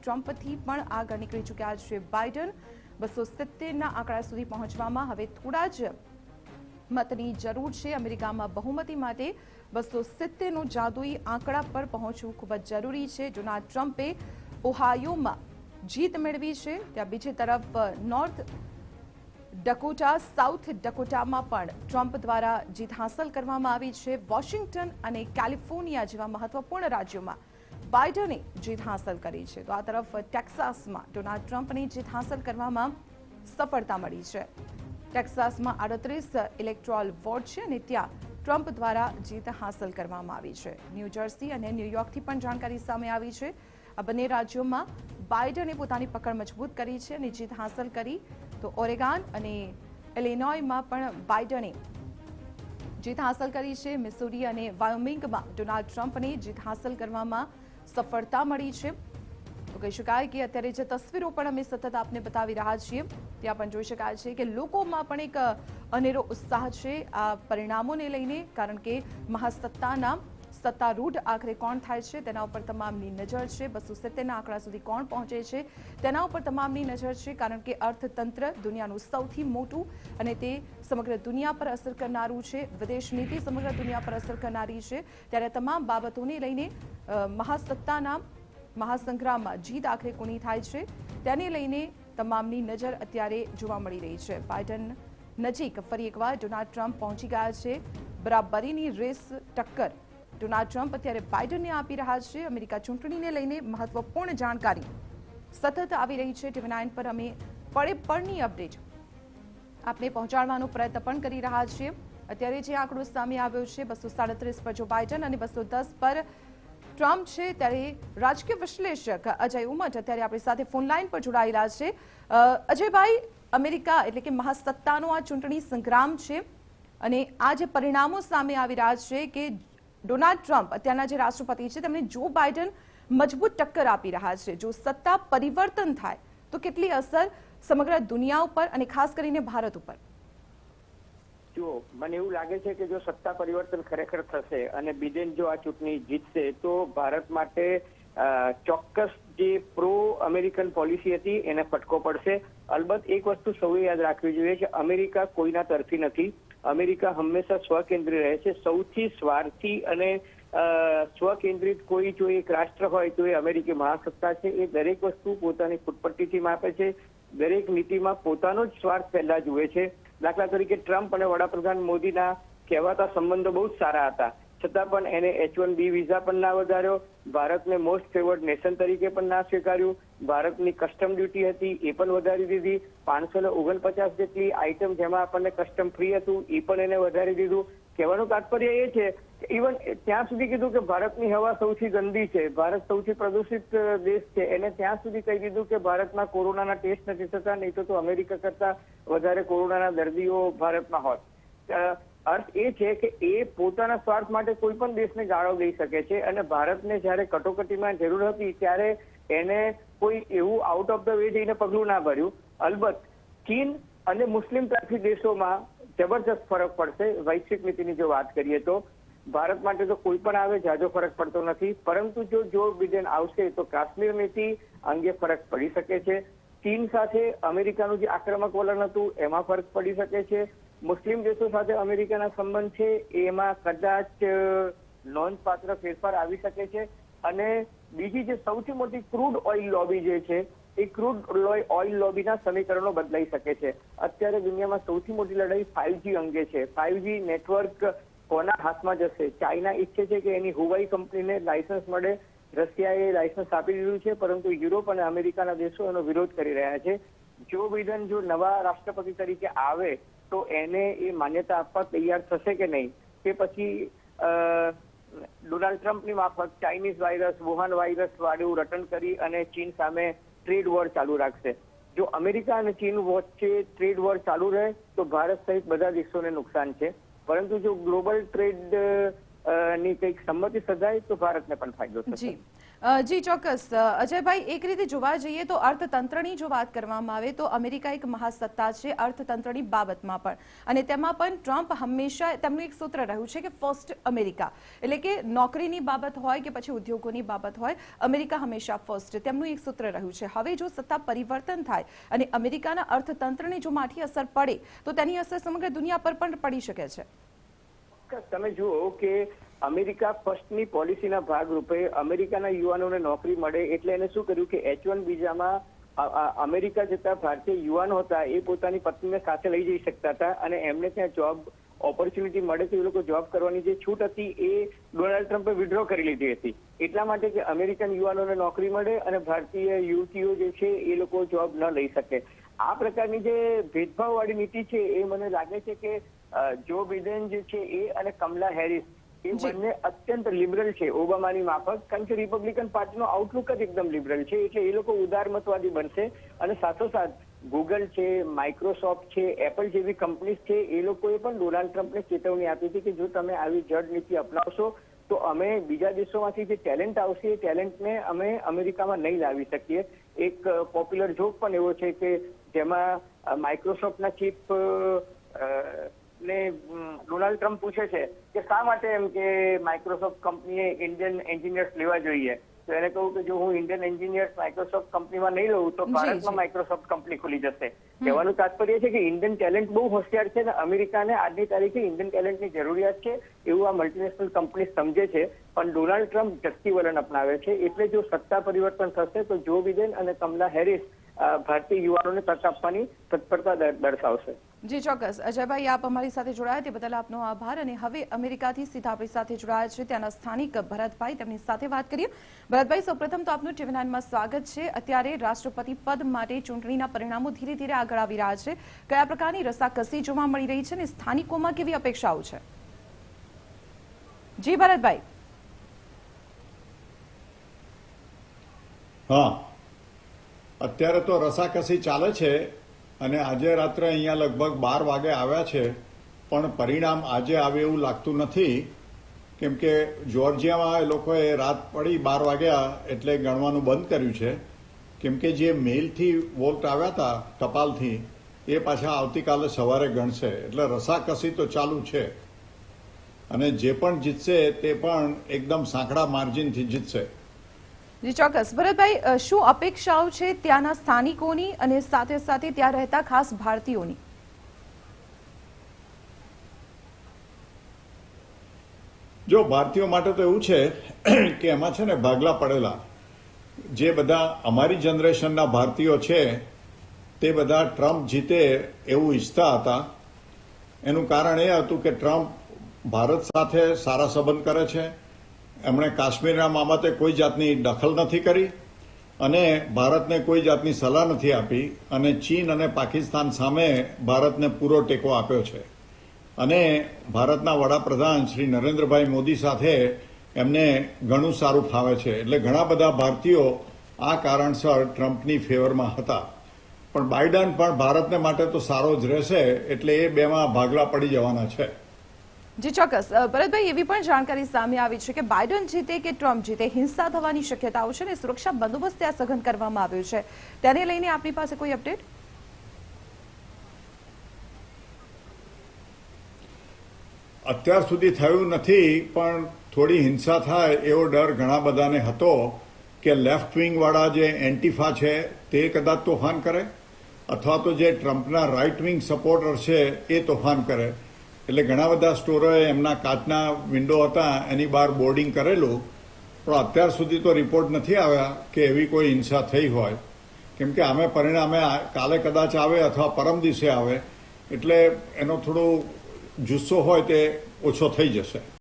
ટ્રમ્પથી પણ આગળ નીકળી ચૂક્યા છે બાઇડન. 270ના આંકડા સુધી પહોંચવામાં હવે થોડા જ મતની જરૂર છે. અમેરિકામાં બહુમતી માટે 270નો જાદુઈ આંકડા પર પહોંચવું ખૂબ જ જરૂરી છે. ડોનાલ્ડ ટ્રમ્પે ઓહાયોમાં જીત મેળવી છે. ત્યાં બીજી તરફ નોર્થ ડકોટા, સાઉથ ડકોટામાં પણ ટ્રમ્પ દ્વારા જીત હાંસલ કરવામાં આવી છે. વોશિંગ્ટન અને કેલિફોર્નિયા જેવા મહત્વપૂર્ણ રાજ્યોમાં બાઇડને જીત હાંસલ કરી છે. તો આ તરફ ટેક્સાસમાં ડોનાલ્ડ ટ્રમ્પને જીત હાંસલ કરવામાં સફળતા મળી છે. ટેક્સાસમાં 38 ઇલેક્ટોરલ વોર્ડ છે અને ત્યાં ટ્રમ્પ દ્વારા જીત હાંસલ કરવામાં આવી છે. ન્યૂજર્સી અને ન્યૂયોર્કથી પણ જાણકારી સામે આવી છે. આ બંને રાજ્યોમાં બાઇડને પોતાની પકડ મજબૂત કરી છે અને જીત હાંસલ કરી. તો ઓરેગોન અને ઇલિનોયમાં પણ બાઇડને જીત હાંસલ કરી છે. મિસુરી અને વાયોમિંગમાં ડોનાલ્ડ ટ્રમ્પને જીત હાંસલ કરવામાં સફળતા મળી છે. તો કહી શકાય કે અત્યારે જે તસવીરો પણ અમે સતત આપને બતાવી રહ્યા છીએ ત્યાં પણ જોઈ શકાય છે કે લોકોમાં પણ એક અનેરો ઉત્સાહ છે આ પરિણામોને લઈને, કારણ કે મહાસત્તાના સત્તારૂઢ આખરે કોણ થાય છે તેના ઉપર તમામની નજર છે. 270ના આંકડા સુધી કોણ પહોંચે છે તેના ઉપર તમામની નજર છે, કારણ કે અર્થતંત્ર દુનિયાનું સૌથી મોટું અને તે સમગ્ર દુનિયા પર અસર કરનારું છે. વિદેશ નીતિ સમગ્ર દુનિયા પર અસર કરનારી છે. ત્યારે તમામ બાબતોને લઈને મહાસત્તાના મહાસંગ્રામમાં જીત આખરે કોની થાય છે તેને લઈને તમામની નજર અત્યારે જોવા મળી રહી છે. બાઇડન નજીક ફરી એકવાર ડોનાલ્ડ ટ્રમ્પ પહોંચી ગયા છે. બરાબરીની રેસ ટક્કર ડોનાલ્ડ ટ્રમ્પ અત્યારે બાઇડનને આપી રહ્યા છે. અમેરિકા ચૂંટણીને લઈને મહત્વપૂર્ણ જાણકારી સતત આવી રહી છે. TV9 પર અમે પળે પળની અપડેટ આપને પહોંચાડવાનો પ્રયત્ન પણ કરી રહ્યા છીએ. અત્યારે જે આંકડો સામે આવ્યો છે 237 પર જો બાઇડન અને 210 પર ટ્રમ્પ છે, ત્યારે રાજકીય વિશ્લેષક અજય ઉમટ અત્યારે આપણી સાથે ફોનલાઈન પર જોડાયેલા છે. અજયભાઈ, અમેરિકા એટલે કે મહાસત્તાનો આ ચૂંટણી સંગ્રામ છે અને આ જે પરિણામો સામે આવી રહ્યા છે કે ડોનાલ્ડ ટ્રમ્પ અત્યારના જે રાષ્ટ્રપતિ છે તેમને જો બાઇડન મજબૂત ટક્કર આપી રહ્યા છે. જો સત્તા પરિવર્તન થાય તો કેટલી અસર સમગ્ર દુનિયા ઉપર અને ખાસ કરીને ભારત ઉપર? જો મને એવું લાગે છે કે જો સત્તા પરિવર્તન ખરેખર થશે અને બાઇડન જો આ ચૂંટણી જીતશે તો ભારત માટે ચોક્કસ જે પ્રો અમેરિકન પોલિસી હતી એને ફટકો પડશે. અલબત્ત એક વસ્તુ સૌએ યાદ રાખવી જોઈએ કે અમેરિકા કોઈના તરફી નથી. અમેરિકા હંમેશા સ્વકેન્દ્રી રહે છે. સૌથી સ્વાર્થી અને સ્વકેન્દ્રિત કોઈ જો એક રાષ્ટ્ર હોય તો એ અમેરિકી મહાસત્તા છે. એ દરેક વસ્તુ પોતાની ફૂટપટ્ટીથી માપે છે. દરેક નીતિમાં પોતાનો જ સ્વાર્થ પહેલા જુએ છે. દાખલા તરીકે ટ્રમ્પ અને વડાપ્રધાન મોદીના કહેવાતા સંબંધો બહુ જ સારા હતા, છતાં પણ એને H1B વિઝા પણ ના વધાર્યો. ભારતને મોસ્ટ ફેવર્ડ નેશન તરીકે પણ ના સ્વીકાર્યું. ભારતની કસ્ટમ ડ્યુટી હતી એ પણ વધારી દીધી. 549 જેટલી આઇટમ જેમાં આપણને કસ્ટમ ફ્રી હતું એ પણ એને વધારી દીધું. કહેવાનું તાત્પર્ય એ છે કે ઇવન ત્યાં સુધી કીધું કે ભારતની હવા સૌથી ગંદી છે, ભારત સૌથી પ્રદૂષિત દેશ છે. એને ત્યાં સુધી કહી દીધું કે ભારતમાં કોરોનાના ટેસ્ટ નથી થતા, નહીં તો અમેરિકા કરતા વધારે કોરોનાના દર્દીઓ ભારતમાં હોત. અર્થ એ છે કે એ પોતાના સ્વાર્થ માટે કોઈ પણ દેશને ગાળો દઈ શકે છે અને ભારતને જ્યારે કટોકટીમાં જરૂર હતી ત્યારે એને કોઈ એવું આઉટ ઓફ ધ વે જઈને પગલું ના ભર્યું. અલબત્ત ચીન અને મુસ્લિમ તરફી દેશોમાં જબરજસ્ત ફરક પડશે. વૈશ્વિક નીતિની જો વાત કરીએ તો ભારત માટે તો કોઈ પણ આવે જાજો ફરક પડતો નથી, પરંતુ જો બાઇડન આવશે તો કાશ્મીર નીતિ અંગે ફરક પડી શકે છે. ચીન સાથે અમેરિકાનું જે આક્રમક વલણ હતું એમાં ફરક પડી શકે છે. મુસ્લિમ દેશો સાથે અમેરિકાના સંબંધ છે એમાં કદાચ નોંધપાત્ર ફેરફાર આવી શકે છે. અને બીજી જે સૌથી મોટી ક્રૂડ ઓઇલ લોબી જે છે એ ક્રૂડ ઓઇલ લોબીના સમીકરણો બદલાઈ શકે છે. અત્યારે દુનિયામાં સૌથી મોટી લડાઈ 5G અંગે છે. 5G નેટવર્ક કોના હાથમાં જશે? ચાઇના ઈચ્છે છે કે એની હુવાઈ કંપનીને લાયસન્સ મળે. રશિયાએ લાયસન્સ આપી દીધું છે, પરંતુ યુરોપ અને અમેરિકાના દેશો એનો વિરોધ કરી રહ્યા છે. જો બાઇડન જો નવા રાષ્ટ્રપતિ તરીકે આવે તો એને એ માન્યતા આપવા તૈયાર થશે કે નહીં, કે પછી ડોનાલ્ડ ટ્રમ્પની માફક ચાઇનીઝ વાયરસ, વુહાન વાયરસ વાળું રટણ કરી અને ચીન સામે ટ્રેડ વોર ચાલુ રાખશે. જો અમેરિકા અને ચીન વચ્ચે ટ્રેડ વોર ચાલુ રહે તો ભારત સહિત બધા દેશોને નુકસાન છે, પરંતુ જો ગ્લોબલ ટ્રેડ ની કંઈક સંમતિ સધાય તો ભારતને પણ ફાયદો થશે. જી ચોક્કસ અજયભાઈ, એક રીતે જોવા જઈએ તો અર્થતંત્રની જો વાત કરવામાં આવે તો અમેરિકા એક મહાસત્તા છે અર્થતંત્રની બાબતમાં પણ, અને તેમાં પણ ટ્રમ્પ હંમેશા તેમનું એક સૂત્ર રહ્યું છે કે ફર્સ્ટ અમેરિકા, એટલે કે નોકરીની બાબત હોય કે પછી ઉદ્યોગોની બાબત હોય, અમેરિકા હંમેશા ફર્સ્ટ તેમનું એક સૂત્ર રહ્યું છે. હવે જો સત્તા પરિવર્તન થાય અને અમેરિકાના અર્થતંત્રને જો માઠી અસર પડે તો તેની અસર સમગ્ર દુનિયા પર પણ પડી શકે છે. તમે જુઓ કે અમેરિકા ફર્સ્ટની પોલિસીના ભાગરૂપે અમેરિકાના યુવાનોને નોકરી મળે એટલે એને શું કર્યું કે H1 વિઝામાં અમેરિકા જતા ભારતીય યુવાનો હતા એ પોતાની પત્નીને સાથે લઈ જઈ શકતા હતા અને એમને ત્યાં જોબ ઓપોર્ચ્યુનિટી મળે તો એ લોકો જોબ કરવાની જે છૂટ હતી એ ડોનાલ્ડ ટ્રમ્પે વિડ્રો કરી લીધી હતી, એટલા માટે કે અમેરિકન યુવાનોને નોકરી મળે અને ભારતીય યુવતીઓ જે છે એ લોકો જોબ ન લઈ શકે. આ પ્રકારની જે ભેદભાવવાળી નીતિ છે એ મને લાગે છે કે જો બિડેન જે છે એ અને કમલા હેરિસ એ બંને અત્યંત લિબરલ છે ઓબામાની માફક, કારણ કે રિપબ્લિકન પાર્ટીનો આઉટલુક જ એકદમ લિબરલ છે એટલે એ લોકો ઉદારમતવાદી બનશે. અને સાથોસાથ ગૂગલ છે, માઇક્રોસોફ્ટ છે, એપલ જેવી કંપનીઝ છે એ લોકોએ પણ ડોનાલ્ડ ટ્રમ્પને ચેતવણી આપી હતી કે જો તમે આવી જડ નીતિ અપનાવશો તો અમે બીજા દેશોમાંથી જે ટેલેન્ટ આવશે એ ટેલેન્ટને અમે અમેરિકામાં નહીં લાવી શકીએ. એક પોપ્યુલર જોક પણ એવો છે કે જેમાં માઇક્રોસોફ્ટના ચીફ ને ડોનાલ્ડ ટ્રમ્પ પૂછે છે કે શા માટે એમ કે માઇક્રોસોફ્ટ કંપનીએ ઇન્ડિયન એન્જિનિયર્સ લેવા જોઈએ, તો એને કહું કે જો હું ઇન્ડિયન એન્જિનિયર્સ માઇક્રોસોફ્ટ કંપનીમાં નહીં લઉં તો ભારતમાં માઇક્રોસોફ્ટ કંપની ખુલી જશે. કહેવાનું તાત્પર્ય છે કે ઇન્ડિયન ટેલેન્ટ બહુ હોશિયાર છે અને અમેરિકાને આજની તારીખે ઇન્ડિયન ટેલેન્ટની જરૂરિયાત છે એવું આ મલ્ટીનેશનલ કંપની સમજે છે. પણ ડોનાલ્ડ ટ્રમ્પ ઝટકી વલણ અપનાવે છે એટલે જો સત્તા પરિવર્તન થશે તો જો બિડેન અને કમલા હેરિસ ભારતીય યુવાનોને તક આપવાની તત્પરતા દર્શાવશે. જી ચોક્કસ અજયભાઈ, આપ અમારી સાથે જોડાયા તે બદલ આપનો આભાર. અને હવે અમેરિકાથી સીધા આપણી સાથે જોડાયા છે ત્યાંના સ્થાનિક ભરતભાઈ, તેમની સાથે વાત કરીએ. ભરતભાઈ, સૌપ્રથમ તો આપનું TV9માં સ્વાગત છે. અત્યારે રાષ્ટ્રપતિ પદ માટે ચૂંટણીના પરિણામો ધીરે ધીરે આગળ આવી રહ્યા છે, કયા પ્રકારની રસાકસી જોવા મળી રહી છે અને સ્થાનિકોમાં કેવી અપેક્ષાઓ છે? જી ભરતભાઈ. હા, અત્યારે તો રસાકસી ચાલે છે અને આજે રાત્રે અહીંયા લગભગ 12 વાગે આવ્યા છે, પણ પરિણામ આજે આવે એવું લાગતું નથી, કેમ કે જોર્જિયામાં એ લોકોએ રાત પડી 12 વાગ્યા એટલે ગણવાનું બંધ કર્યું છે, કેમ કે જે મેલથી વોટ આવ્યા હતા ટપાલથી એ પાછા આવતીકાલે સવારે ગણશે, એટલે રસાકસી તો ચાલુ છે અને જે પણ જીતશે તે પણ એકદમ સાંકડા માર્જિનથી જીતશે. જી ચોક્કસ. ભરતભાઈ, શું અપેક્ષાઓ છે ત્યાંના સ્થાનિકોની અને સાથે સાથે ત્યાં રહેતા ખાસ ભારતીયોની? જો ભારતીયો માટે તો એવું છે કે એમાં છે ને ભાગલા પડેલા, જે બધા અમારી જનરેશનના ભારતીયો છે તે બધા ટ્રમ્પ જીતે એવું ઈચ્છતા હતા. એનું કારણ એ હતું કે ટ્રમ્પ ભારત સાથે સારા સંબંધ કરે છે, એમણે કાશ્મીરના બાબતે કોઈ જાતની દખલ નથી કરી અને ભારતને કોઈ જાતની સલાહ નથી આપી અને ચીન અને પાકિસ્તાન સામે ભારતને પૂરો ટેકો આપ્યો છે. અને ભારતના વડાપ્રધાન શ્રી નરેન્દ્રભાઈ મોદી સાથે એમને ઘણું સારું ફાવે છે, એટલે ઘણા બધા ભારતીયો આ કારણસર ટ્રમ્પની ફેવરમાં હતા. પણ બાઇડન પણ ભારતને માટે તો સારો જ રહેશે, એટલે એ બેમાં ભાગલા પડી જવાના છે. જી ચોક્કસ. ભરતભાઈ, એવી પણ જાણકારી સામે આવી છે કે બાઇડન જીતે કે ટ્રમ્પ જીતે હિંસા થવાની શક્યતાઓ છે અને સુરક્ષા બંદોબસ્ત ત્યાં સઘન કરવામાં આવ્યો છે, તેને લઈને આપની પાસે કોઈ અપડેટ? અત્યાર સુધી થયું નથી, પણ થોડી હિંસા થાય એવો ડર ઘણા બધાને હતો કે લેફ્ટ વિંગ વાળા જે એન્ટિફા છે તે કદાચ તોફાન કરે અથવા તો જે ટ્રમ્પના રાઇટ વિંગ સપોર્ટર છે એ તોફાન કરે. એટલે ઘણા બધા સ્ટોરોએ એમના કાચના વિન્ડો હતા એની બહાર બોર્ડિંગ કરેલું, પણ અત્યાર સુધી તો રિપોર્ટ નથી આવ્યા કે એવી કોઈ હિંસા થઈ હોય, કેમ કે અમે પરિણામે કાલે કદાચ આવે અથવા પરમ દિવસે આવે એટલે એનો થોડો જુસ્સો હોય તે ઓછો થઈ જશે.